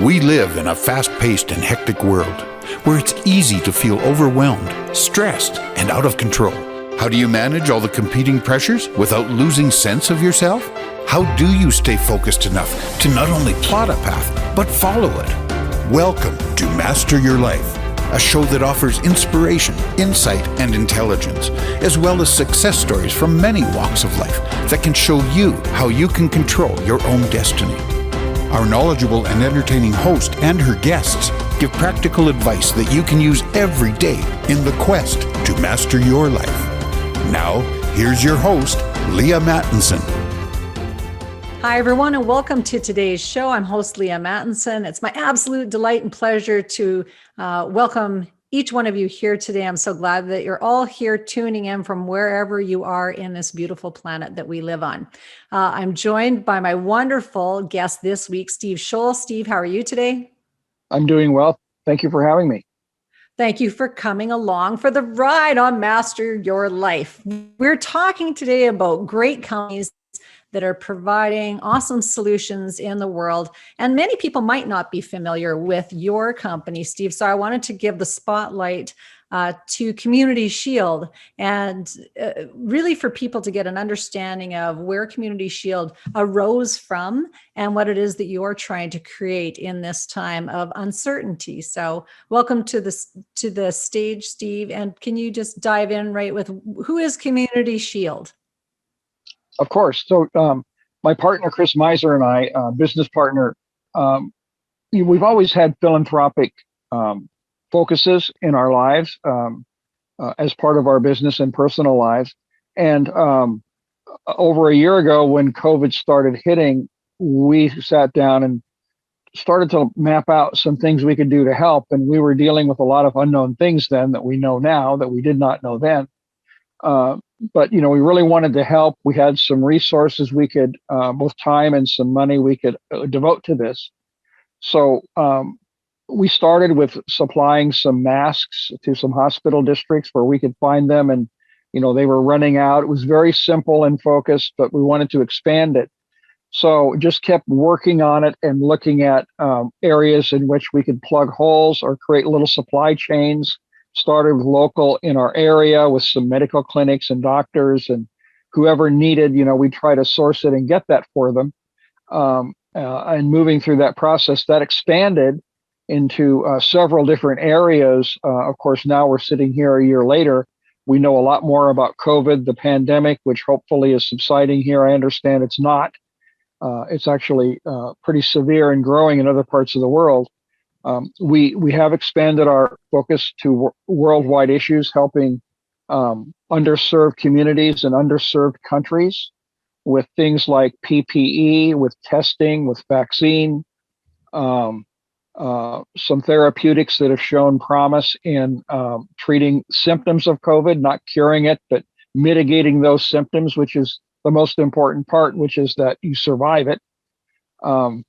We live in a fast-paced and hectic world where it's easy to feel overwhelmed, stressed, and out of control. How do you manage all the competing pressures without losing sense of yourself? How do you stay focused enough to not only plot a path, but follow it? Welcome to Master Your Life, a show that offers inspiration, insight, and intelligence, as well as success stories from many walks of life that can show you how you can control your own destiny. Our knowledgeable and entertaining host and her guests give practical advice that you can use every day in the quest to master your life. Now, here's your host, Leaha Mattinson. Hi, everyone, and welcome to today's show. I'm host Leaha Mattinson. It's my absolute delight and pleasure to welcome each one of you here today. I'm so glad that you're all here tuning in from wherever you are in this beautiful planet that we live on. I'm joined by my wonderful guest this week, Steve Scholl. Steve, how are you today? I'm doing well. Thank you for having me. Thank you for coming along for the ride on Master Your Life. We're talking today about great companies that are providing awesome solutions in the world. And many people might not be familiar with your company, Steve. So I wanted to give the spotlight to Community Shield and really for people to get an understanding of where Community Shield arose from and what it is that you're trying to create in this time of uncertainty. So welcome to the stage, Steve. And can you just dive in right with who is Community Shield? Of course. So my partner, Chris Miser, and I, business partner, we've always had philanthropic focuses in our lives as part of our business and personal lives. And over a year ago, when COVID started hitting, we sat down and started to map out some things we could do to help. And we were dealing with a lot of unknown things then that we know now that we did not know then. But, we really wanted to help. We had some resources we could, both time and some money we could devote to this. So we started with supplying some masks to some hospital districts where we could find them. And, they were running out. It was very simple and focused, but we wanted to expand it. So just kept working on it and looking at areas in which we could plug holes or create little supply chains. Started with local in our area with some medical clinics and doctors and whoever needed, we try to source it and get that for them. And moving through that process, that expanded into several different areas. Of course, now we're sitting here a year later. We know a lot more about COVID, the pandemic, which hopefully is subsiding here. I understand it's not. It's actually pretty severe and growing in other parts of the world. We have expanded our focus to worldwide issues, helping underserved communities and underserved countries with things like PPE, with testing, with vaccine, some therapeutics that have shown promise in treating symptoms of COVID, not curing it, but mitigating those symptoms, which is the most important part, which is that you survive it. So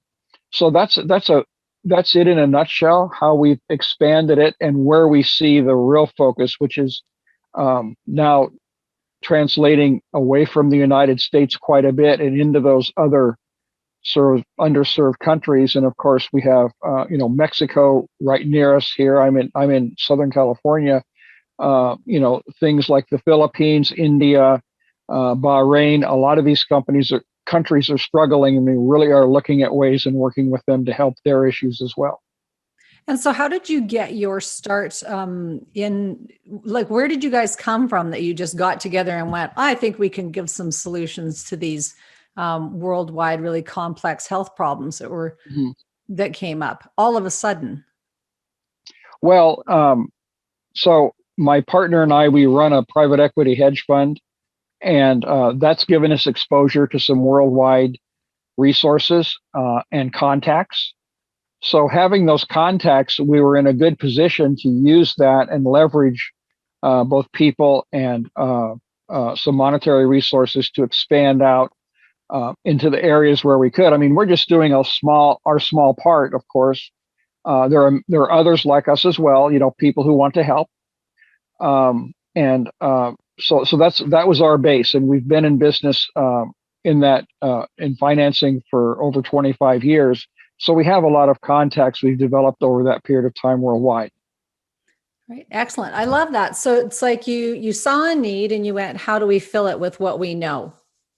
that's it in a nutshell, how we've expanded it and where we see the real focus, which is now translating away from the United States quite a bit and into those other sort of underserved countries. And of course, we have Mexico right near us here. I'm in Southern California. Things like the Philippines, India, Bahrain. A lot of these countries are struggling, and we really are looking at ways and working with them to help their issues as well. And so how did you get your start where did you guys come from that you just got together and went, I think we can give some solutions to these worldwide, really complex health problems that came up all of a sudden? Well, so my partner and I, we run a private equity hedge fund. And that's given us exposure to some worldwide resources and contacts. So having those contacts, we were in a good position to use that and leverage both people and some monetary resources to expand out into the areas where we could. I mean, we're just doing our small part, of course. There are others like us as well, people who want to help. So that was our base, and we've been in business in financing for over 25 years, So we have a lot of contacts we've developed over that period of time worldwide. Right. Excellent. I love that. So it's like you saw a need and you went, how do we fill it with what we know,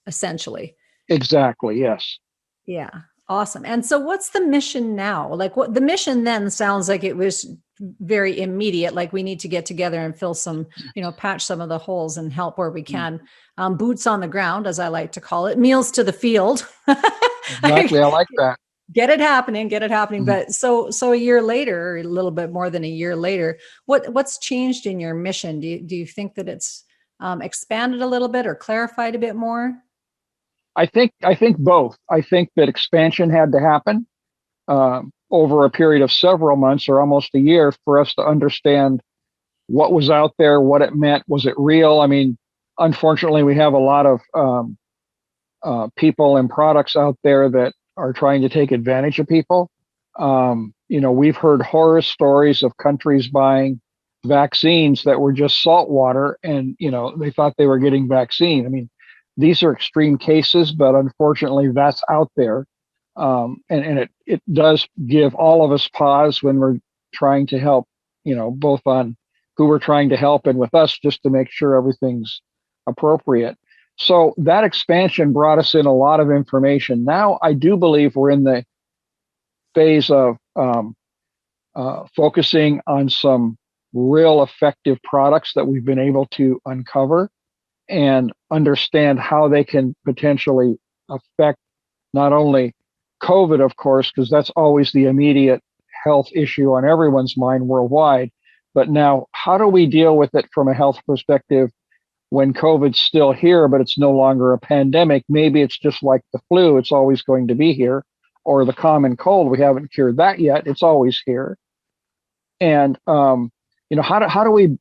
essentially? Exactly. Yes. Yeah. Awesome. And so what's the mission now? Like what the mission then sounds like it was very immediate. Like we need to get together and fill some, patch some of the holes and help where we can. Boots on the ground, as I like to call it, meals to the field. Exactly. I like that. Get it happening, get it happening. Mhm. But so a year later, or a little bit more than a year later, what's changed in your mission? Do you think that it's expanded a little bit or clarified a bit more? I think both. I think that expansion had to happen over a period of several months or almost a year for us to understand what was out there, what it meant, was it real? I mean, unfortunately, we have a lot of people and products out there that are trying to take advantage of people. We've heard horror stories of countries buying vaccines that were just salt water, and they thought they were getting vaccine. I mean, these are extreme cases, but unfortunately, that's out there, and it does give all of us pause when we're trying to help. Both on who we're trying to help and with us, just to make sure everything's appropriate. So that expansion brought us in a lot of information. Now I do believe we're in the phase of focusing on some real effective products that we've been able to uncover and understand how they can potentially affect not only COVID, of course, because that's always the immediate health issue on everyone's mind worldwide, but now how do we deal with it from a health perspective when COVID's still here, but it's no longer a pandemic? Maybe it's just like the flu, it's always going to be here, or the common cold, we haven't cured that yet, it's always here. And how do we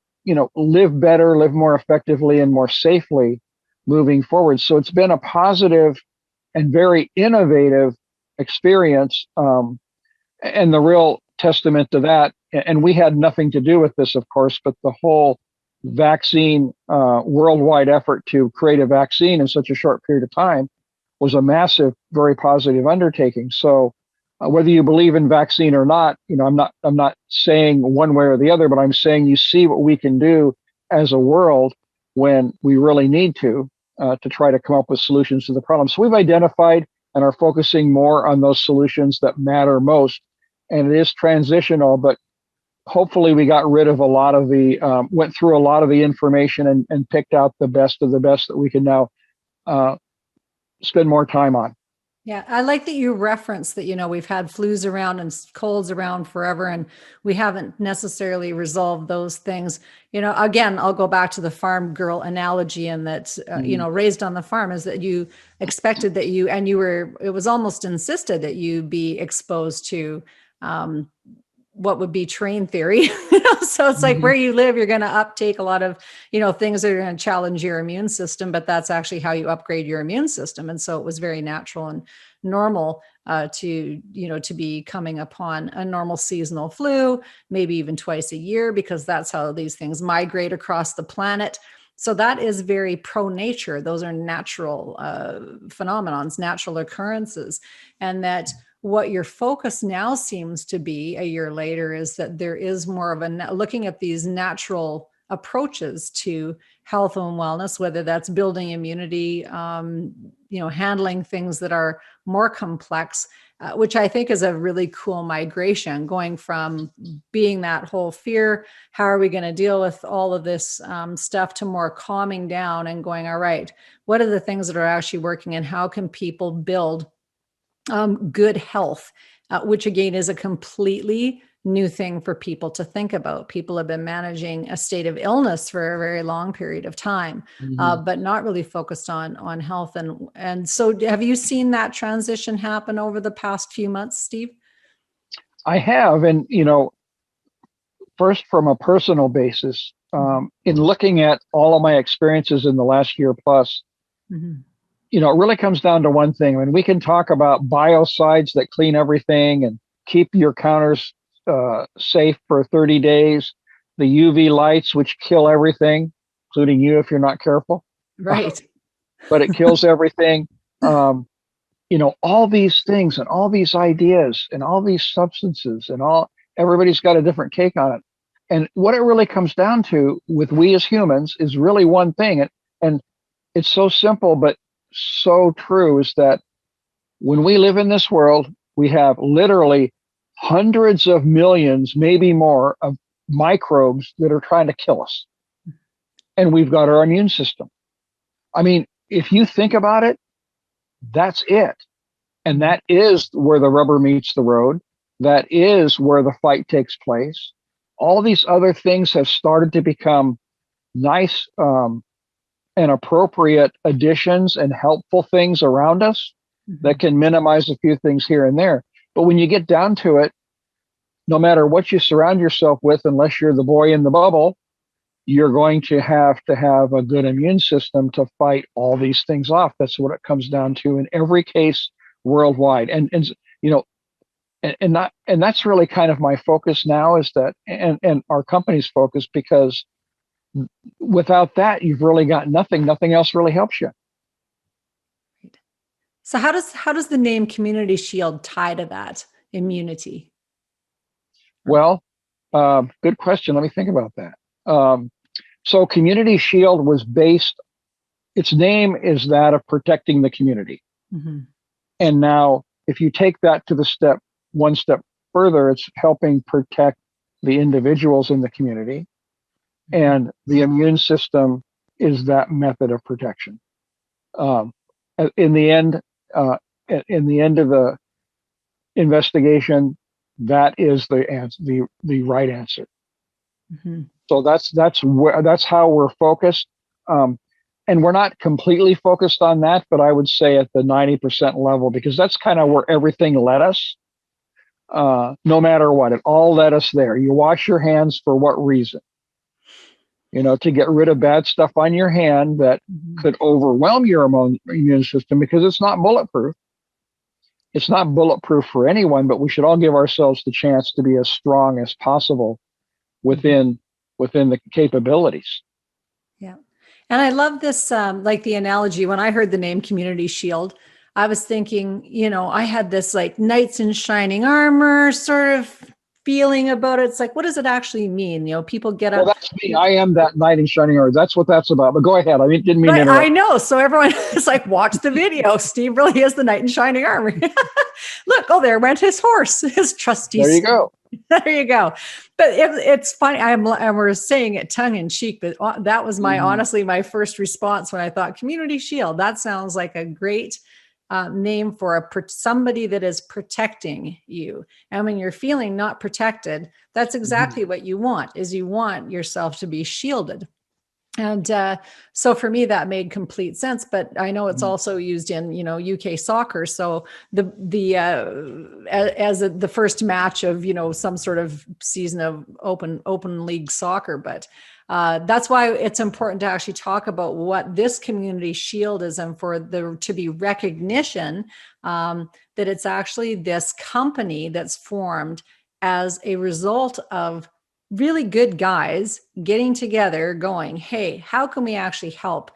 live better, live more effectively and more safely moving forward? So it's been a positive and very innovative experience, and the real testament to that, and we had nothing to do with this, of course, but the whole vaccine worldwide effort to create a vaccine in such a short period of time was a massive, very positive undertaking. So whether you believe in vaccine or not, I'm not saying one way or the other, but I'm saying you see what we can do as a world when we really need to try to come up with solutions to the problem. So we've identified and are focusing more on those solutions that matter most. And it is transitional, but hopefully we got rid of a lot of went through a lot of the information and picked out the best of the best that we can now spend more time on. Yeah, I like that you referenced that, we've had flus around and colds around forever, and we haven't necessarily resolved those things. Again, I'll go back to the farm girl analogy, and that, raised on the farm, is that you expected that it was almost insisted that you be exposed to what would be train theory. So it's like where you live, you're going to uptake a lot of, things that are going to challenge your immune system, but that's actually how you upgrade your immune system. And so it was very natural and normal to be coming upon a normal seasonal flu, maybe even twice a year, because that's how these things migrate across the planet. So that is very pro nature. Those are natural phenomenons, natural occurrences. And that what your focus now seems to be a year later is that there is more of looking at these natural approaches to health and wellness, whether that's building immunity, handling things that are more complex, which I think is a really cool migration, going from being that whole fear, how are we going to deal with all of this stuff, to more calming down and going, all right, what are the things that are actually working, and how can people build good health, which again is a completely new thing for people to think about. People have been managing a state of illness for a very long period of time, but not really focused on health. And so have you seen that transition happen over the past few months, Steve? I have. And, first from a personal basis, in looking at all of my experiences in the last year plus, it really comes down to one thing. I mean, we can talk about biocides that clean everything and keep your counters safe for 30 days, the UV lights, which kill everything, including you if you're not careful. Right. But it kills everything. all these things and all these ideas and all these substances and everybody's got a different take on it. And what it really comes down to with we as humans is really one thing. And it's so simple, but so true, is that when we live in this world, we have literally hundreds of millions, maybe more, of microbes that are trying to kill us. And we've got our immune system. I mean, if you think about it, that's it. And that is where the rubber meets the road. That is where the fight takes place. All these other things have started to become nice and appropriate additions and helpful things around us that can minimize a few things here and there. But when you get down to it, no matter what you surround yourself with, unless you're the boy in the bubble, you're going to have a good immune system to fight all these things off. That's what it comes down to in every case worldwide. And that's really kind of my focus now, is that, and our company's focus, because without that, you've really got nothing. Nothing else really helps you. So how does the name Community Shield tie to that immunity? Well, good question. Let me think about that. So Community Shield was based, its name is that of protecting the community. Mm-hmm. And now if you take that to one step further, it's helping protect the individuals in the community. And the immune system is that method of protection. In the end of the investigation, that is the answer, the right answer. Mm-hmm. So that's how we're focused. And we're not completely focused on that, but I would say at the 90% level, because that's kind of where everything led us. No matter what, it all led us there. You wash your hands for what reason? To get rid of bad stuff on your hand that could overwhelm your immune system, because it's not bulletproof. It's not bulletproof for anyone, but we should all give ourselves the chance to be as strong as possible within the capabilities. Yeah. And I love this, like the analogy, when I heard the name Community Shield, I was thinking, I had this like knights in shining armor sort of feeling about it. It's like, what does it actually mean? People get up. Well, that's me. I am that knight in shining armor. That's what that's about. But go ahead. I didn't mean to interrupt. I know. So everyone is like, watch the video. Steve really is the knight in shining armor. Look, there went his horse, his trusty. There you go. There you go. But it's funny. We're saying it tongue in cheek, but that was honestly my first response when I thought Community Shield. That sounds like a great name for somebody that is protecting you. And when you're feeling not protected, that's exactly what you want, is you want yourself to be shielded. And so for me, that made complete sense. But I know it's also used in, UK soccer. So as the first match of, some sort of season of open league soccer. But that's why it's important to actually talk about what this Community Shield is, and for there to be recognition that it's actually this company that's formed as a result of really good guys getting together going, hey, how can we actually help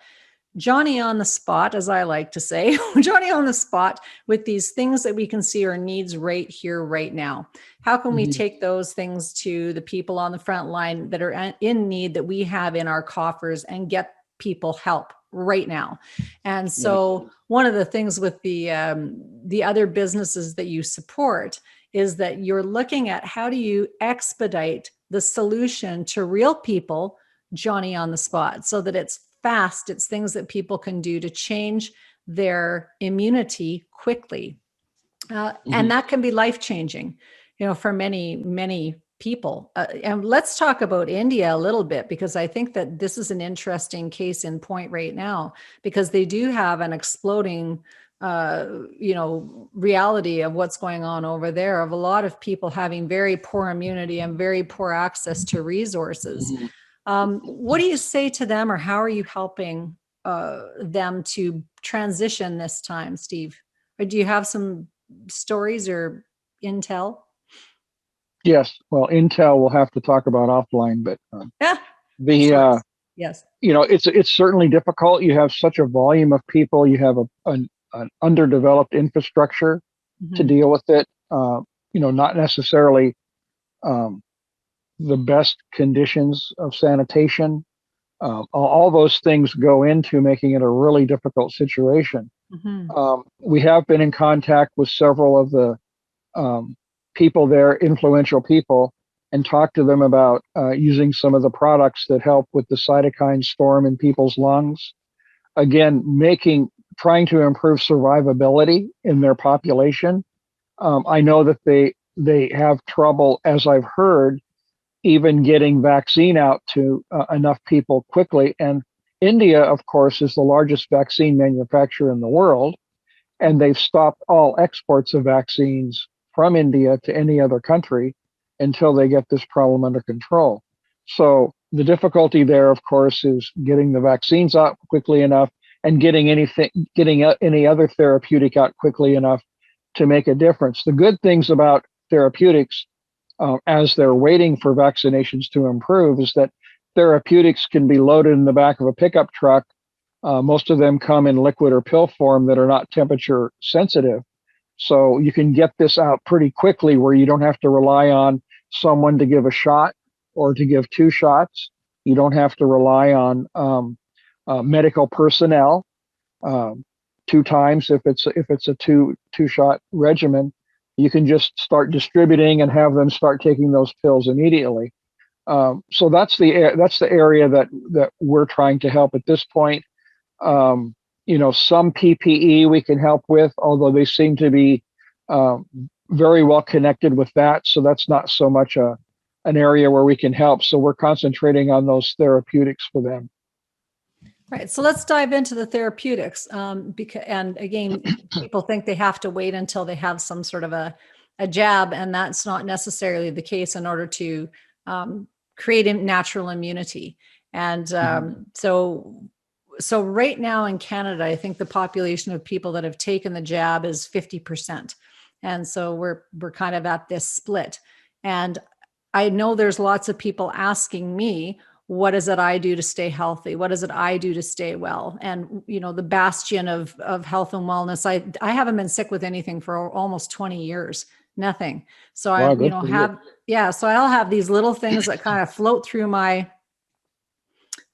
Johnny on the spot, as I like to say, Johnny on the spot with these things that we can see our needs right here, right now. How can we take those things to the people on the front line that are in need that we have in our coffers and get people help right now? And so one of the things with the other businesses that you support is that you're looking at how do you expedite the solution to real people, Johnny on the spot, so that it's fast. It's things that people can do to change their immunity quickly. And that can be life-changing, for many, many people. And let's talk about India a little bit, because I think that this is an interesting case in point right now, because they do have an exploding reality of what's going on over there, of a lot of people having very poor immunity and very poor access to resources. What do you say to them, or how are you helping them to transition this time, Steve? Or do you have some stories or intel? Yes. Well, intel we'll have to talk about offline, but Yes. It's certainly difficult. You have such a volume of people. You have an underdeveloped infrastructure to deal with it. Not necessarily the best conditions of sanitation. All those things go into making it a really difficult situation. We have been in contact with several of the people there, influential people, and talked to them about using some of the products that help with the cytokine storm in people's lungs. Again, trying to improve survivability in their population. I know that they have trouble, as I've heard, even getting vaccine out to enough people quickly. And India, of course, is the largest vaccine manufacturer in the world, and they've stopped all exports of vaccines from India to any other country until they get this problem under control. So the difficulty there, of course, is getting the vaccines out quickly enough and getting any other therapeutic out quickly enough to make a difference. The good things about therapeutics, as they're waiting for vaccinations to improve, is that therapeutics can be loaded in the back of a pickup truck. Most of them come in liquid or pill form that are not temperature sensitive. So you can get this out pretty quickly where you don't have to rely on someone to give a shot or to give 2 shots. You don't have to rely on medical personnel 2 times if it's a two-shot regimen. You can just start distributing and have them start taking those pills immediately. So that's the area that we're trying to help at this point. Some PPE we can help with, although they seem to be very well connected with that. So that's not so much an area where we can help. So we're concentrating on those therapeutics for them. Right. So let's dive into the therapeutics. And again, people think they have to wait until they have some sort of a jab, and that's not necessarily the case in order to create a natural immunity. And so right now in Canada, I think the population of people that have taken the jab is 50%. And so we're kind of at this split. And I know there's lots of people asking me, what is it I do to stay healthy? What is it I do to stay well? And, the bastion of health and wellness, I haven't been sick with anything for almost 20 years, nothing. So wow, so I'll have these little things that kind of float through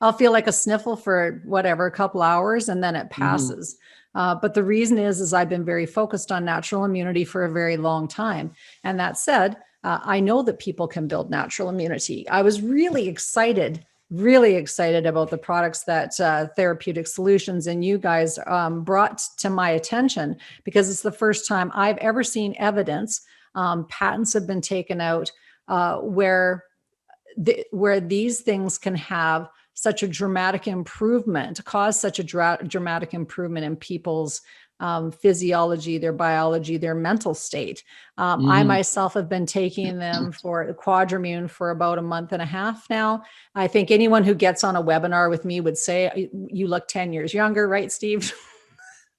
I'll feel like a sniffle for a couple hours, and then it passes. But the reason is I've been very focused on natural immunity for a very long time. And that said, I know that people can build natural immunity. I was really excited about the products that Therapeutic Solutions and you guys brought to my attention, because it's the first time I've ever seen evidence. Patents have been taken out where these things can have such a dramatic improvement, cause such a dramatic improvement in people's physiology, their biology, their mental state. I myself have been taking them for Quadrimune for about a month and a half now. I think anyone who gets on a webinar with me would say, you look 10 years younger, right, Steve?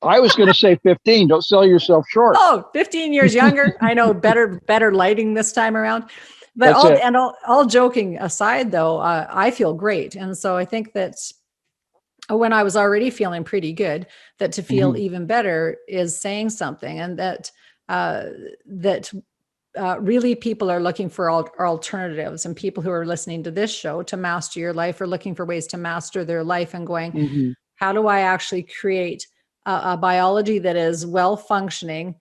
I was going to say 15. Don't sell yourself short. Oh, 15 years younger. I know, better lighting this time around. But all joking aside, though, I feel great. And so I think that when I was already feeling pretty good, that to feel even better is saying something, and that really people are looking for alternatives, and people who are listening to this show to master your life are looking for ways to master their life and going, how do I actually create a biology that is well functioning,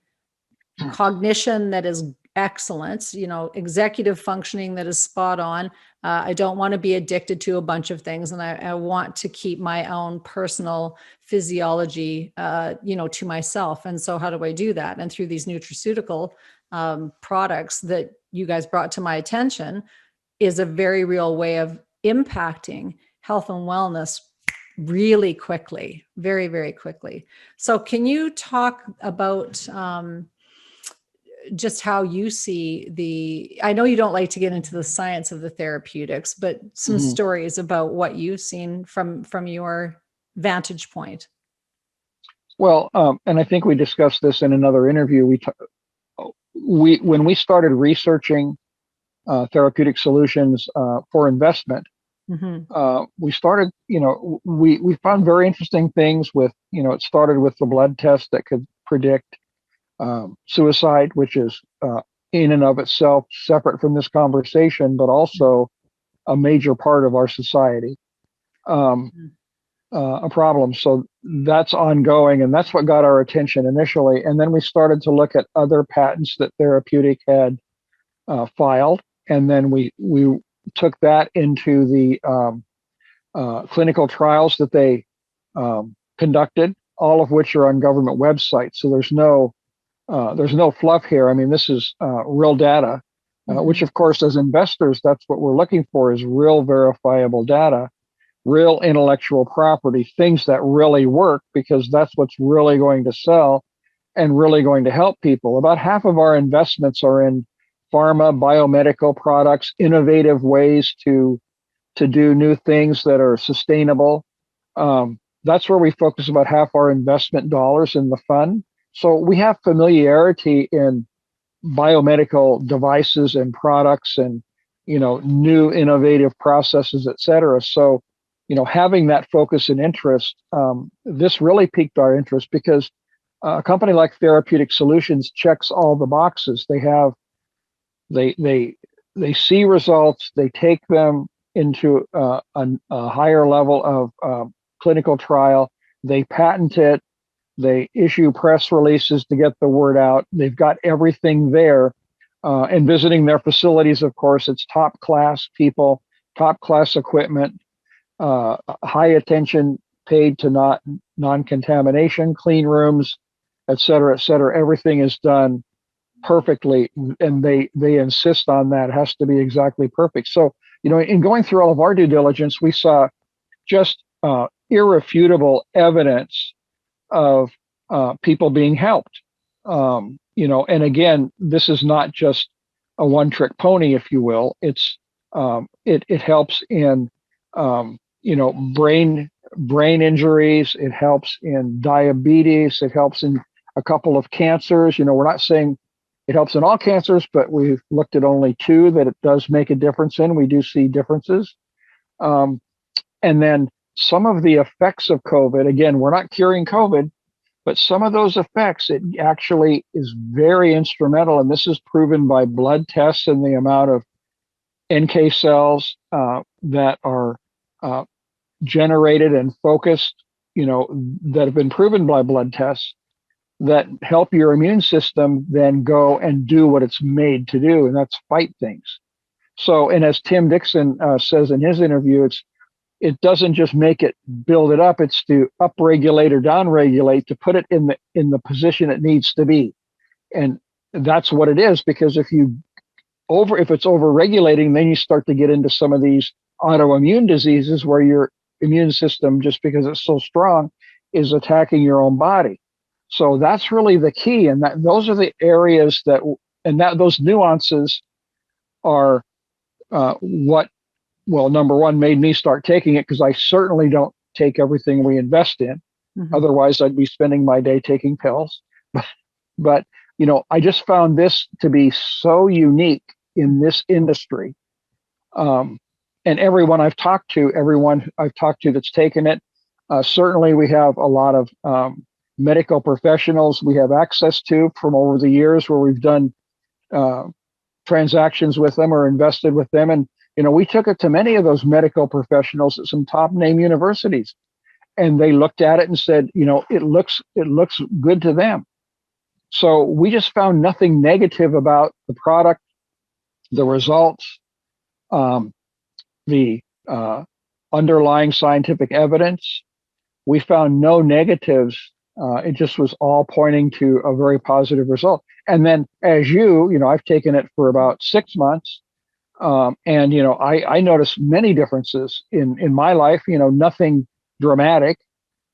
cognition that is excellent, executive functioning that is spot on. I don't want to be addicted to a bunch of things, and I want to keep my own personal physiology, to myself. And so how do I do that? And through these nutraceutical products that you guys brought to my attention is a very real way of impacting health and wellness really quickly, very, very quickly. So can you talk about just how you see I know you don't like to get into the science of the therapeutics, but some stories about what you've seen from your vantage point. Well, and I think we discussed this in another interview. When we started researching therapeutic solutions for investment, We started, we found very interesting things with, it started with the blood test that could predict suicide, which is in and of itself separate from this conversation, but also a major part of our society, a problem. So that's ongoing, and that's what got our attention initially. And then we started to look at other patents that Therapeutic had filed, and then we took that into the clinical trials that they conducted, all of which are on government websites. So there's no fluff here. I mean, this is real data, which of course, as investors, that's what we're looking for, is real verifiable data, real intellectual property, things that really work, because that's what's really going to sell and really going to help people. About half of our investments are in pharma, biomedical products, innovative ways to do new things that are sustainable. That's where we focus about half our investment dollars in the fund. So we have familiarity in biomedical devices and products and, new innovative processes, et cetera. So, having that focus and interest, this really piqued our interest, because a company like Therapeutic Solutions checks all the boxes. They see results, they take them into a higher level of clinical trial, they patent it, they issue press releases to get the word out. They've got everything there. And visiting their facilities, of course, it's top class people, top class equipment, high attention paid to non-contamination, clean rooms, et cetera, et cetera. Everything is done perfectly, and they insist on that. It has to be exactly perfect. So, in going through all of our due diligence, we saw just irrefutable evidence of people being helped. And again, this is not just a one-trick pony, if you will. It's it helps in brain injuries. It helps in diabetes. It helps in a couple of cancers. We're not saying it helps in all cancers, but we've looked at only 2 that it does make a difference in. We do see differences. And then some of the effects of COVID, again, we're not curing COVID, but some of those effects, it actually is very instrumental. And this is proven by blood tests and the amount of NK cells that are generated and focused, that have been proven by blood tests, that help your immune system then go and do what it's made to do, and that's fight things. So, and as Tim Dixon says in his interview, it doesn't just make it build it up, it's to upregulate or downregulate to put it in the position it needs to be. And that's what it is, because if it's overregulating, then you start to get into some of these autoimmune diseases where your immune system, just because it's so strong, is attacking your own body. So that's really the key. And those are the areas those nuances are number one, made me start taking it, because I certainly don't take everything we invest in. Otherwise, I'd be spending my day taking pills. But I just found this to be so unique in this industry. And everyone I've talked to that's taken it, certainly we have a lot of medical professionals we have access to from over the years, where we've done transactions with them or invested with them. And, we took it to many of those medical professionals at some top name universities, and they looked at it and said, it looks good to them. So we just found nothing negative about the product, the results, the underlying scientific evidence. We found no negatives. It just was all pointing to a very positive result. And then, as I've taken it for about 6 months. And, I noticed many differences in my life, nothing dramatic,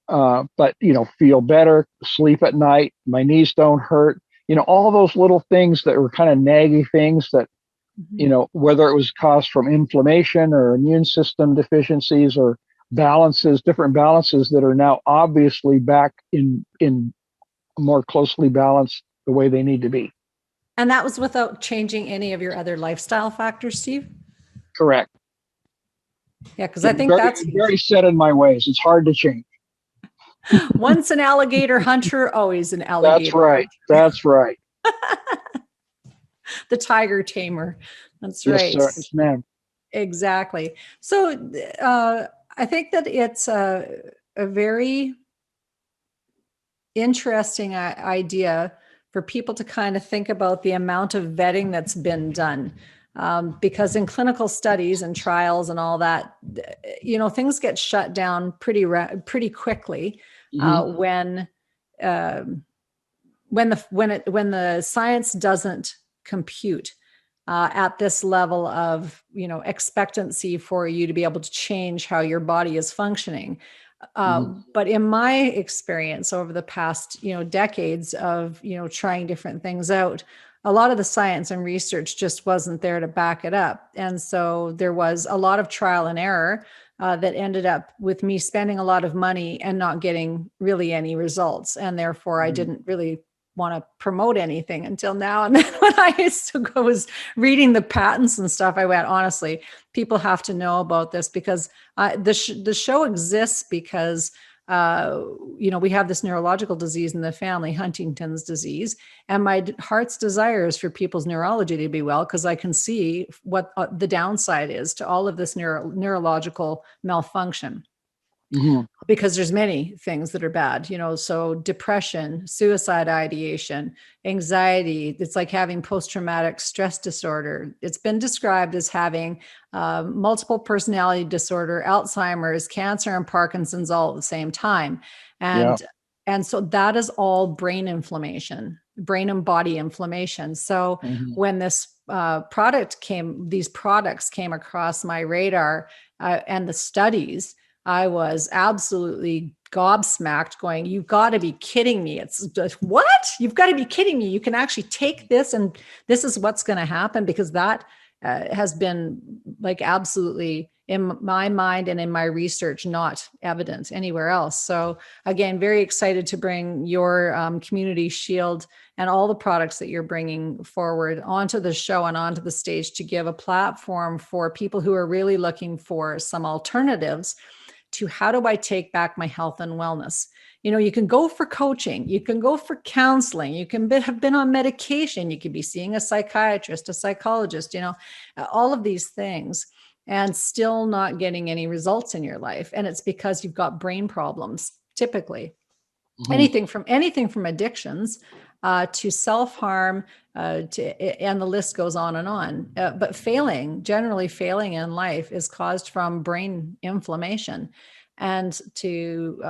but, feel better, sleep at night, my knees don't hurt, all those little things that were kind of naggy things that, whether it was caused from inflammation or immune system deficiencies or different balances that are now obviously back in more closely balanced the way they need to be. And that was without changing any of your other lifestyle factors, Steve? Correct. Yeah, because I think that's very set in my ways. It's hard to change. once an alligator hunter, always an That's alligator right. That's right. the tiger tamer. That's Yes, right. sir. Yes, ma'am. Exactly. So I think that it's a very interesting idea for people to kind of think about the amount of vetting that's been done. Because in clinical studies and trials and all that, things get shut down pretty quickly when the science doesn't compute at this level of expectancy for you to be able to change how your body is functioning. But in my experience over the past decades of trying different things out, a lot of the science and research just wasn't there to back it up, and so there was a lot of trial and error that ended up with me spending a lot of money and not getting really any results, and therefore I didn't really want to promote anything until now. And then when I was reading the patents and stuff, I went, honestly, people have to know about this, because the show exists because we have this neurological disease in the family, Huntington's disease, and my heart's desire is for people's neurology to be well, because I can see what the downside is to all of this neurological malfunction. Because there's many things that are bad, so depression, suicide ideation, anxiety. It's like having post-traumatic stress disorder. It's been described as having multiple personality disorder, Alzheimer's, cancer, and Parkinson's all at the same time. And so that is all brain inflammation, brain and body inflammation. So when these products came across my radar and the studies, I was absolutely gobsmacked, going, you've got to be kidding me. It's just, what? You've got to be kidding me. You can actually take this and this is what's going to happen, because that has been like absolutely, in my mind and in my research, not evident anywhere else. So again, very excited to bring your community Shield and all the products that you're bringing forward onto the show and onto the stage to give a platform for people who are really looking for some alternatives to how do I take back my health and wellness. You can go for coaching, you can go for counseling, you can have been on medication, you could be seeing a psychiatrist, a psychologist, all of these things, and still not getting any results in your life. And it's because you've got brain problems, typically. Anything from addictions to self-harm, and the list goes on and on. But generally failing in life is caused from brain inflammation. And to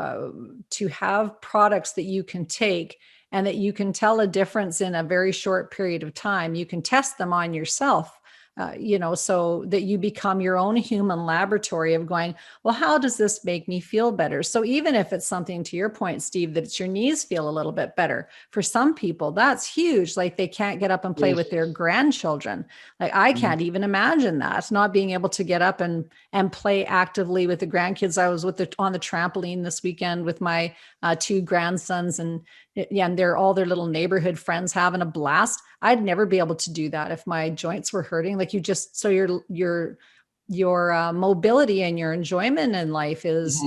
have products that you can take and that you can tell a difference in a very short period of time, you can test them on yourself. So that you become your own human laboratory of going, well, how does this make me feel better? So even if it's something, to your point, Steve, that it's your knees feel a little bit better, for some people, that's huge. Like they can't get up and play with their grandchildren. Like I can't even imagine that, not being able to get up and play actively with the grandkids. I was on the trampoline this weekend with my two grandsons, and they're all their little neighborhood friends having a blast. I'd never be able to do that if my joints were hurting. Like so your mobility and your enjoyment in life is,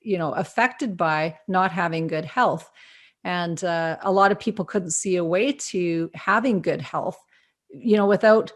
affected by not having good health. And a lot of people couldn't see a way to having good health, without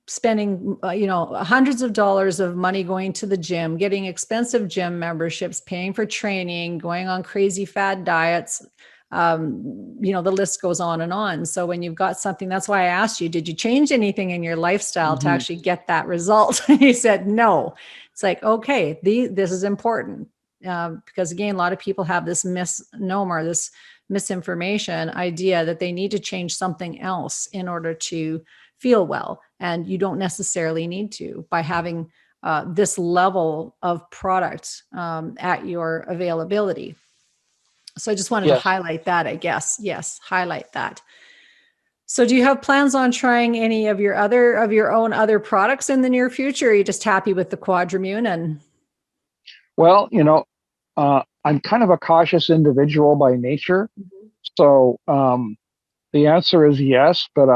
spending, hundreds of dollars of money going to the gym, getting expensive gym memberships, paying for training, going on crazy fad diets. The list goes on and on. So when you've got something, that's why I asked you, did you change anything in your lifestyle to actually get that result? And you said no. It's like, okay, this is important, because again, a lot of people have this misnomer, this misinformation idea that they need to change something else in order to feel well. And you don't necessarily need to, by having this level of product at your availability. So I just wanted to highlight that, I guess. Yes, highlight that. So do you have plans on trying any of your own other products in the near future? Or are you just happy with the Quadrimune? Well, I'm kind of a cautious individual by nature. So the answer is yes, but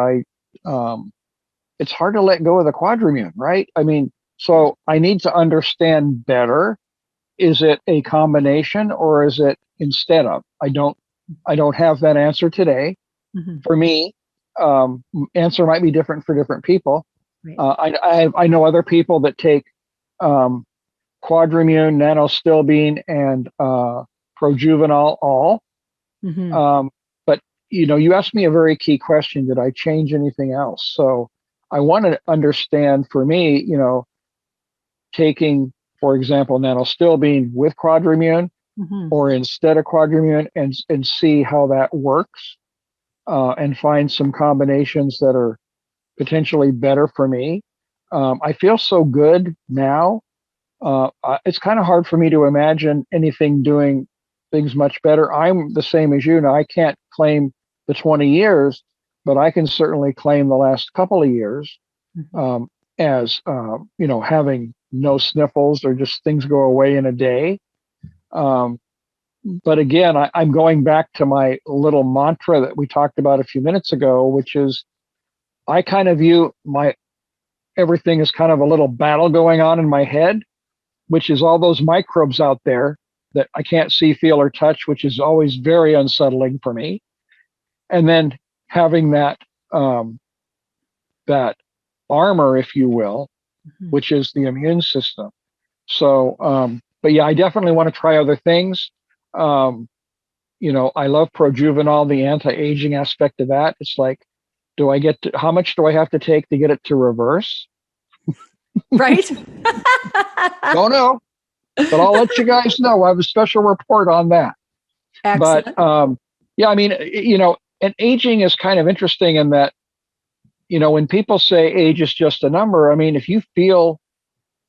it's hard to let go of the Quadrimune, right? I mean, So I need to understand better. Is it a combination or is it instead of? I don't have that answer today. Mm-hmm. For me, answer might be different for different people. Right. I know other people that take quadrimune, nanostilbene, and projuvenol all. Mm-hmm. But you asked me a very key question: did I change anything else? So I want to understand. For me, taking, for example, nanostilbene with quadrimune Mm-hmm. or instead of quadrimune, and see how that works, and find some combinations that are potentially better for me. I feel so good now. It's kind of hard for me to imagine anything doing things much better. I'm the same as you. Now, I can't claim the 20 years, but I can certainly claim the last couple of years, Mm-hmm. as having no sniffles or just things go away in a day. But again, I'm going back to my little mantra that we talked about a few minutes ago, which is I kind of view everything as kind of a little battle going on in my head, which is all those microbes out there that I can't see, feel, or touch, which is always very unsettling for me. And then having that armor, if you will, Mm-hmm. which is the immune system. So, but yeah, I definitely want to try other things. I love projuvenol, the anti-aging aspect of that. It's like, how much do I have to take to get it to reverse? Right. Don't know, but I'll let you guys know. I have a special report on that. Excellent. But yeah, I mean, and aging is kind of interesting in that, when people say age is just a number, I mean, if you feel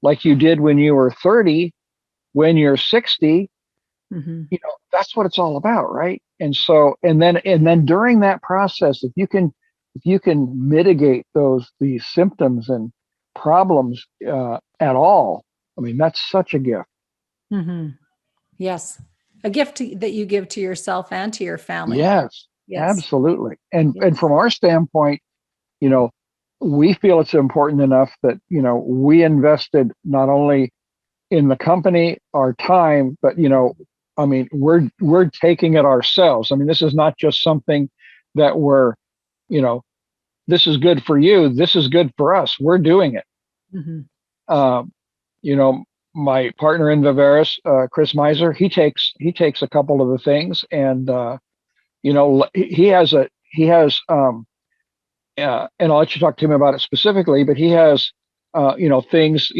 like you did when you were 30, when you're 60, Mm-hmm. that's what it's all about, right? And so, and then during that process, if you can mitigate these symptoms and problems at all, I mean, that's such a gift. Mm-hmm. Yes. A gift that you give to yourself and to your family. Yes, Yes. absolutely. And Yes. from our standpoint, we feel it's important enough that we invested not only in the company our time, but I mean, we're taking it ourselves. I mean, this is not just something that this is good for you, this is good for us, we're doing it. Mm-hmm. You know, my partner in 𝑸𝒖𝒐𝒕𝒂𝒃𝒍𝒆, Chris Miser, he takes a couple of the things, and he has and I'll let you talk to him about it specifically, but he has things,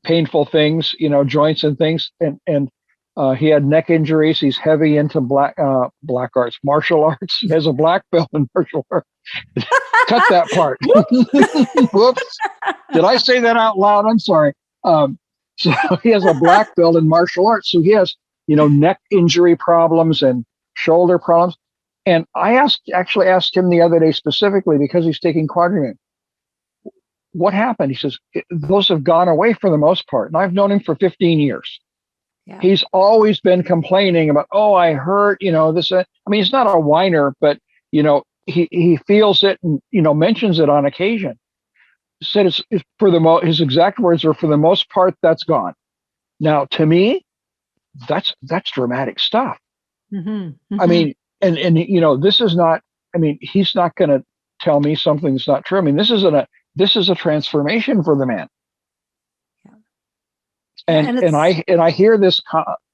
painful things, joints and things, and he had neck injuries. He's heavy into black arts, martial arts. He has a black belt in martial arts. Cut that part. Whoops. Did I say that out loud? I'm sorry. So he has a black belt in martial arts. So he has, neck injury problems and shoulder problems. And I actually asked him the other day specifically because he's taking quadrimune. What happened? He says, those have gone away for the most part. And I've known him for 15 years. Yeah. He's always been complaining about, oh, I hurt, this. I mean, he's not a whiner, but, he feels it and, mentions it on occasion. Said it's for his exact words are, for the most part, that's gone. Now, to me, that's dramatic stuff. Mm-hmm. Mm-hmm. I mean, and this is not, I mean, he's not going to tell me something that's not true. I mean, this is a transformation for the man. Yeah. And I hear this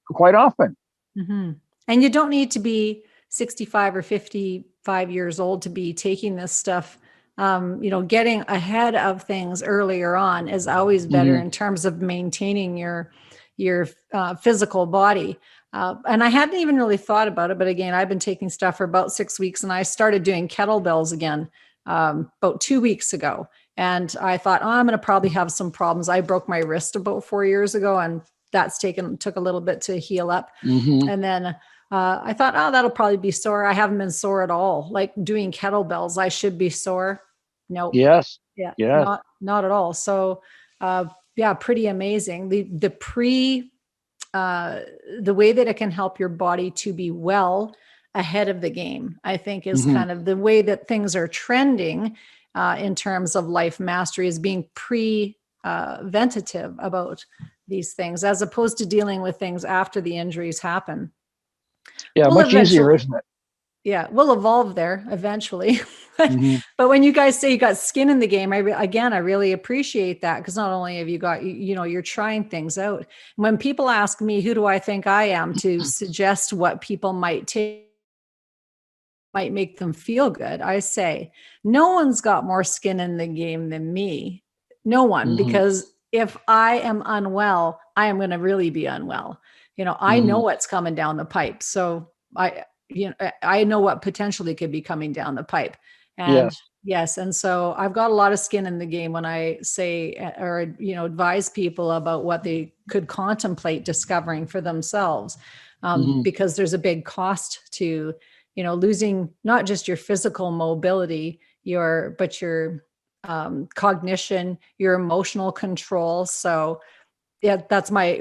quite often. Mm-hmm. And you don't need to be 65 or 55 years old to be taking this stuff. Getting ahead of things earlier on is always better in terms of maintaining your physical body. And I hadn't even really thought about it, but again, I've been taking stuff for about 6 weeks, and I started doing kettlebells again about 2 weeks ago. And I thought, I'm going to probably have some problems. I broke my wrist about 4 years ago, and that's took a little bit to heal up. Mm-hmm. And then I thought, that'll probably be sore. I haven't been sore at all. Like doing kettlebells, I should be sore. Nope. Yes. Yeah. Yes. Not at all. So, pretty amazing. The way that it can help your body to be well ahead of the game, I think, is kind of the way that things are trending in terms of life mastery, is being ventative about these things, as opposed to dealing with things after the injuries happen. Yeah, We'll much easier, isn't it? Yeah, we'll evolve there eventually. Mm-hmm. But when you guys say you got skin in the game, I really appreciate that, because not only have you got, you're trying things out. When people ask me, who do I think I am to suggest what people might take, might make them feel good, I say, no one's got more skin in the game than me. No one, Mm-hmm. because if I am unwell, I am going to really be unwell. I know what's coming down the pipe. So I know what potentially could be coming down the pipe. And yes. And so I've got a lot of skin in the game when I say, or, advise people about what they could contemplate discovering for themselves. Because there's a big cost to, losing not just your physical mobility, but your cognition, your emotional control. So yeah,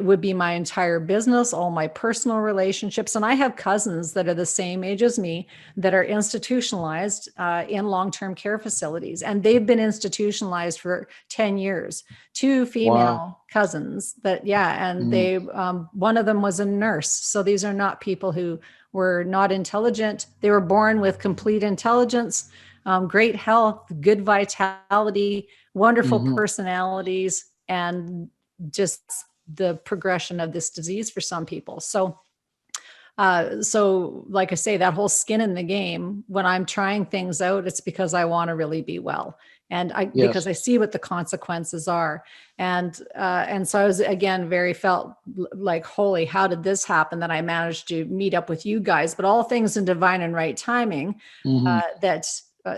would be my entire business, all my personal relationships. And I have cousins that are the same age as me that are institutionalized in long-term care facilities. And they've been institutionalized for 10 years. Two female cousins and they, one of them was a nurse. So these are not people who were not intelligent. They were born with complete intelligence, great health, good vitality, wonderful personalities, and just the progression of this disease for some people. So like I say, that whole skin in the game, when I'm trying things out, it's because I want to really be well. And because I see what the consequences are. And so I was, again, felt like, holy, how did this happen that I managed to meet up with you guys? But all things in divine and right timing, that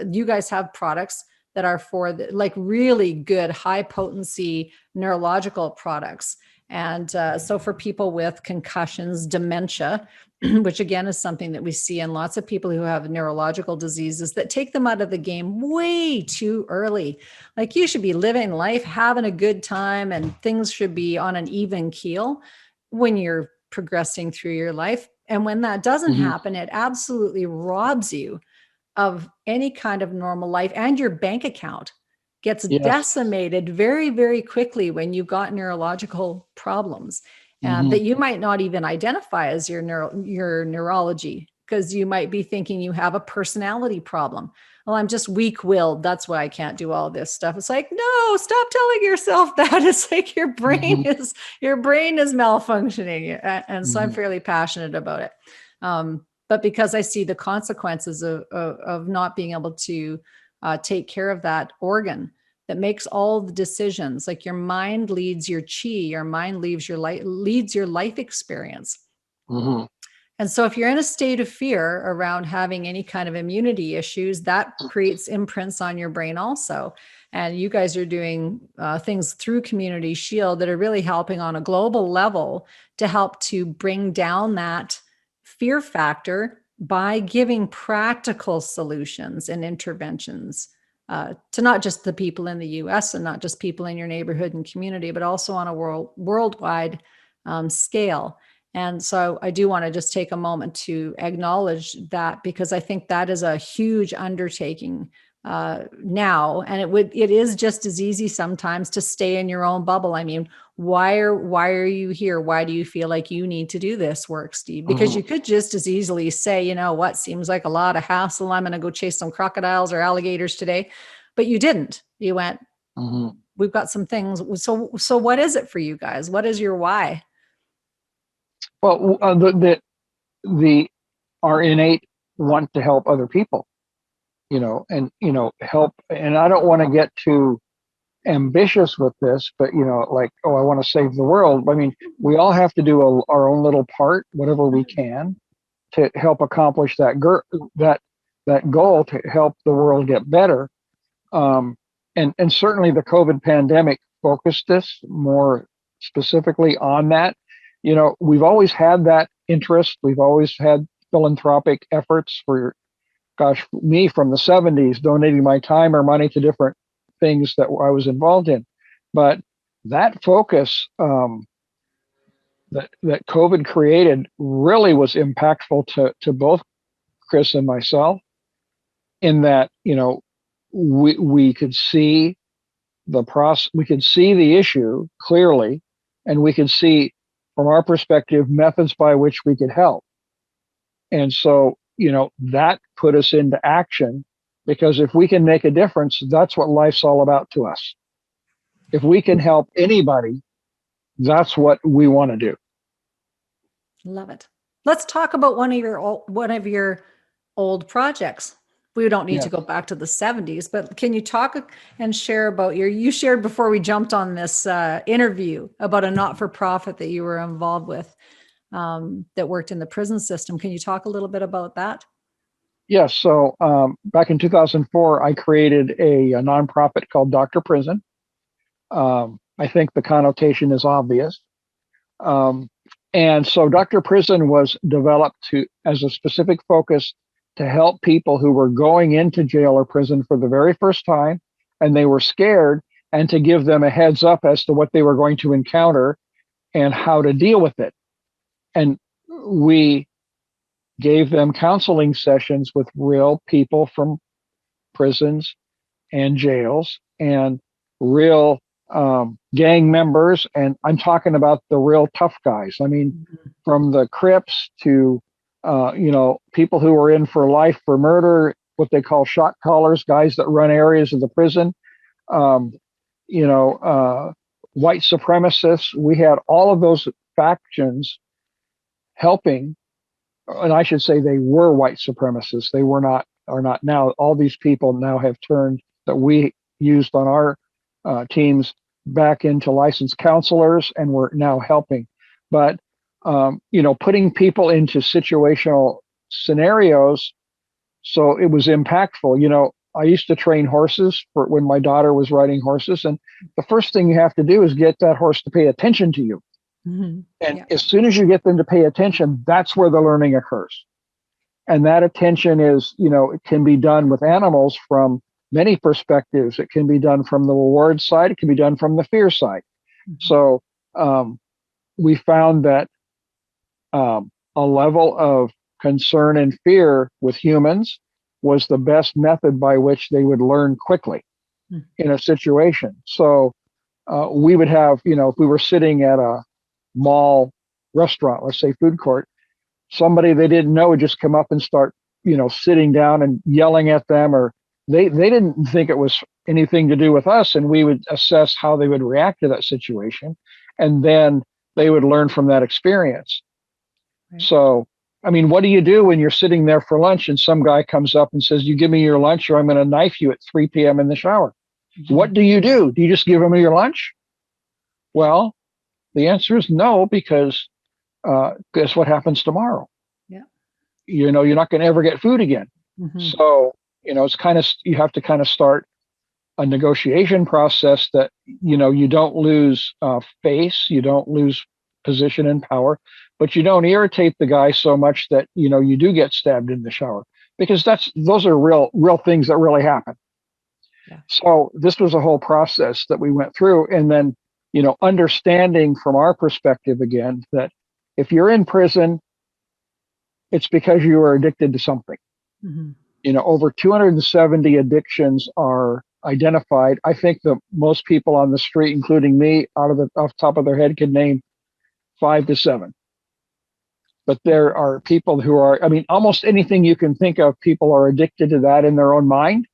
you guys have products that are for really good, high potency neurological products. And so for people with concussions, dementia, which again is something that we see in lots of people who have neurological diseases that take them out of the game way too early. Like, you should be living life, having a good time, and things should be on an even keel when you're progressing through your life. And when that doesn't happen, it absolutely robs you of any kind of normal life, and your bank account gets decimated very, very quickly when you've got neurological problems that you might not even identify as your neurology, because you might be thinking you have a personality problem. Well, I'm just weak-willed. That's why I can't do all this stuff. It's like, no, stop telling yourself that. It's like your brain is malfunctioning. And so I'm fairly passionate about it. But because I see the consequences of not being able to take care of that organ that makes all the decisions, like your mind leads your chi, your mind leads your life experience. And so if you're in a state of fear around having any kind of immunity issues, that creates imprints on your brain also. And you guys are doing things through Community Shield that are really helping on a global level to help to bring down that fear factor by giving practical solutions and interventions to not just the people in the US and not just people in your neighborhood and community, but also on a worldwide scale. And so I do want to just take a moment to acknowledge that, because I think that is a huge undertaking now. And it is just as easy sometimes to stay in your own bubble. I mean, why are you here? Why do you feel like you need to do this work, Steve? Because you could just as easily say, you know what, seems like a lot of hassle. I'm going to go chase some crocodiles or alligators today. But you didn't. You went, we've got some things. So what is it for you guys? What is your why? Well, our innate want to help other people, and help. And I don't want to get too ambitious with this, but like, I want to save the world. I mean, we all have to do our own little part, whatever we can, to help accomplish that goal, to help the world get better. And certainly the COVID pandemic focused us more specifically on that. We've always had that interest. We've always had philanthropic efforts me from the 70s, donating my time or money to different things that I was involved in. But that focus that COVID created really was impactful to both Chris and myself, in that, we could see the process, we could see the issue clearly, and we could see from our perspective methods by which we could help. And so, that put us into action, because if we can make a difference, that's what life's all about to us. If we can help anybody, that's what we want to do. Love it. Let's talk about one of your old projects. We don't need to go back to the 70s, but can you talk and share about you shared before we jumped on this interview about a not-for-profit that you were involved with that worked in the prison system. Can you talk a little bit about that? Yes. So back in 2004, I created a nonprofit called Dr. Prison. I think the connotation is obvious. And so Dr. Prison was developed as a specific focus to help people who were going into jail or prison for the very first time, and they were scared, and to give them a heads up as to what they were going to encounter and how to deal with it. And we gave them counseling sessions with real people from prisons and jails, and real gang members. And I'm talking about the real tough guys. I mean, from the Crips to people who are in for life for murder, what they call shot callers, guys that run areas of the prison, white supremacists. We had all of those factions helping, and I should say they were white supremacists. They are not now. All these people now have turned, that we used on our teams, back into licensed counselors, and we're now helping. But putting people into situational scenarios, so it was impactful. I used to train horses for when my daughter was riding horses, and the first thing you have to do is get that horse to pay attention to you. Mm-hmm. And as soon as you get them to pay attention, that's where the learning occurs. And that attention is, it can be done with animals from many perspectives. It can be done from the reward side. It can be done from the fear side. Mm-hmm. So we found that a level of concern and fear with humans was the best method by which they would learn quickly in a situation. So we would have, if we were sitting at a mall restaurant, let's say food court, somebody they didn't know would just come up and start, sitting down and yelling at them, or they didn't think it was anything to do with us, and we would assess how they would react to that situation, and then they would learn from that experience. Right. So, I mean, what do you do when you're sitting there for lunch and some guy comes up and says, "You give me your lunch or I'm going to knife you at 3 p.m. in the shower"? Mm-hmm. What do? Do you just give him your lunch? Well, the answer is no, because guess what happens tomorrow? Yeah. You're not going to ever get food again. Mm-hmm. So, it's kind of, you have to kind of start a negotiation process that, you don't lose face, you don't lose position and power, but you don't irritate the guy so much that, you do get stabbed in the shower, because those are real things that really happen. Yeah. So this was a whole process that we went through. And then, understanding from our perspective again, that if you're in prison, it's because you are addicted to something. Mm-hmm. Over 270 addictions are identified. I think that most people on the street, including me, off the top of their head, could name 5 to 7. But there are people who are, almost anything you can think of, people are addicted to that in their own mind.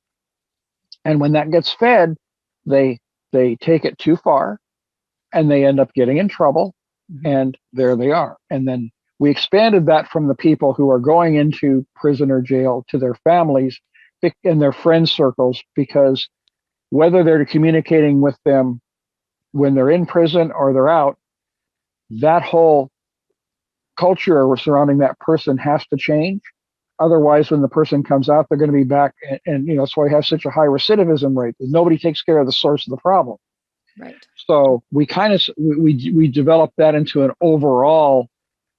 And when that gets fed, they take it too far, and they end up getting in trouble. Mm-hmm. And there they are. And then we expanded that from the people who are going into prison or jail to their families and their friend circles, because whether they're communicating with them when they're in prison or they're out, that whole culture surrounding that person has to change. Otherwise, when the person comes out, they're going to be back. And that's why we have such a high recidivism rate. Nobody takes care of the source of the problem. Right. So we we developed that into an overall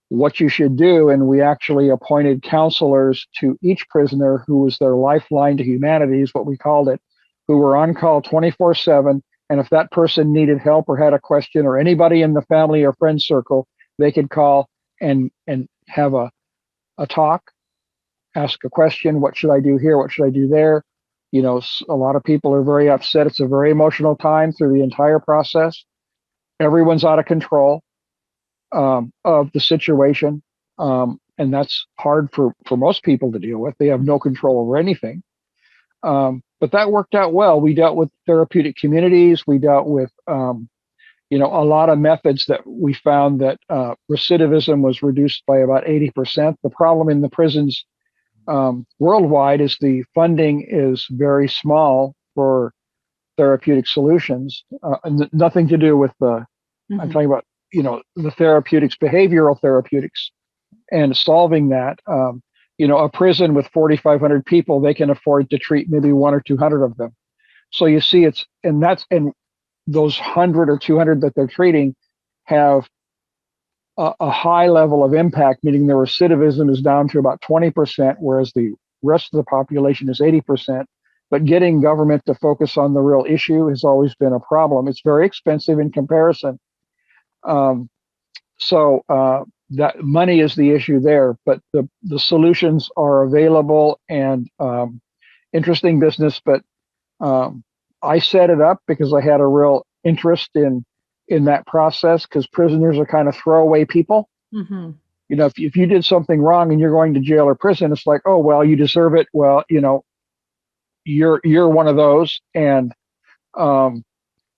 what you should do. And we actually appointed counselors to each prisoner who was their lifeline to humanity, is what we called it, who were on call 24/7. And if that person needed help or had a question, or anybody in the family or friend circle, they could call and have a talk, ask a question. What should I do here? What should I do there? A lot of people are very upset. It's a very emotional time through the entire process. Everyone's out of control of the situation. And that's hard for most people to deal with. They have no control over anything. But that worked out well. We dealt with therapeutic communities. We dealt with, a lot of methods that we found that recidivism was reduced by about 80%. The problem in the prisons worldwide is the funding is very small for therapeutic solutions. And nothing to do with I'm talking about, the therapeutics, behavioral therapeutics, and solving that. A prison with 4,500 people, they can afford to treat maybe 100 or 200 of them. So you see, and those 100 or 200 that they're treating have a high level of impact, meaning their recidivism is down to about 20%, whereas the rest of the population is 80%. But getting government to focus on the real issue has always been a problem. It's very expensive in comparison. That money is the issue there, but the solutions are available and interesting business. But I set it up because I had a real interest in that process, because prisoners are kind of throwaway people. Mm-hmm. If you did something wrong and you're going to jail or prison, it's like, oh, well, you deserve it. Well, you're one of those. And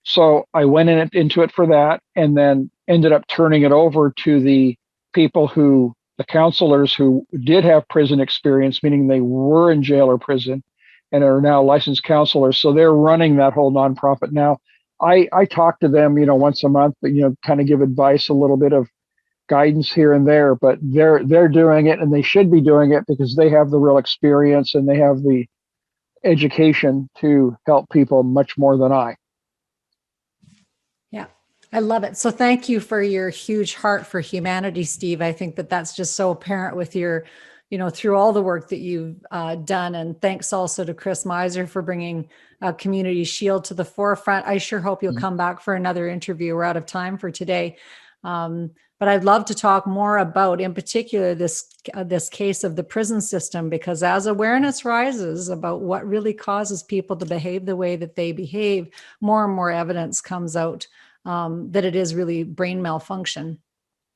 so I went into it for that, and then ended up turning it over to the people the counselors who did have prison experience, meaning they were in jail or prison and are now licensed counselors. So they're running that whole nonprofit now. I talk to them, once a month, kind of give advice, a little bit of guidance here and there, but they're doing it, and they should be doing it because they have the real experience and they have the education to help people much more than I. Yeah, I love it. So thank you for your huge heart for humanity, Steve. I think that's just so apparent with your, through all the work that you've done. And thanks also to Chris Miser for bringing Community Shield to the forefront. I sure hope you'll come back for another interview. We're out of time for today. But I'd love to talk more about, in particular, this case of the prison system, because as awareness rises about what really causes people to behave the way that they behave, more and more evidence comes out that it is really brain malfunction.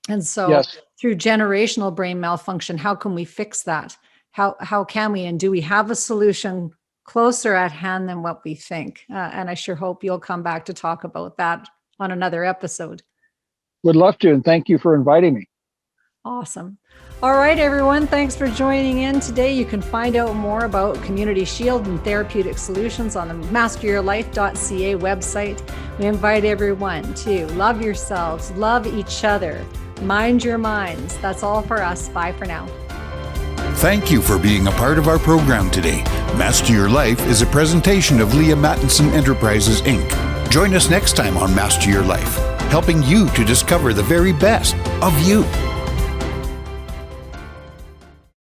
And so Yes. Through generational brain malfunction, how can we fix that? How can we, and do we have a solution closer at hand than what we think? And I sure hope you'll come back to talk about that on another episode. Would love to, and thank you for inviting me. Awesome. All right, everyone. Thanks for joining in today. You can find out more about Community Shield and therapeutic solutions on the masteryourlife.ca website. We invite everyone to love yourselves, love each other, mind your minds. That's all for us. Bye for now. Thank you for being a part of our program today. Master Your Life is a presentation of Leaha Mattinson Enterprises, Inc. Join us next time on Master Your Life, helping you to discover the very best of you.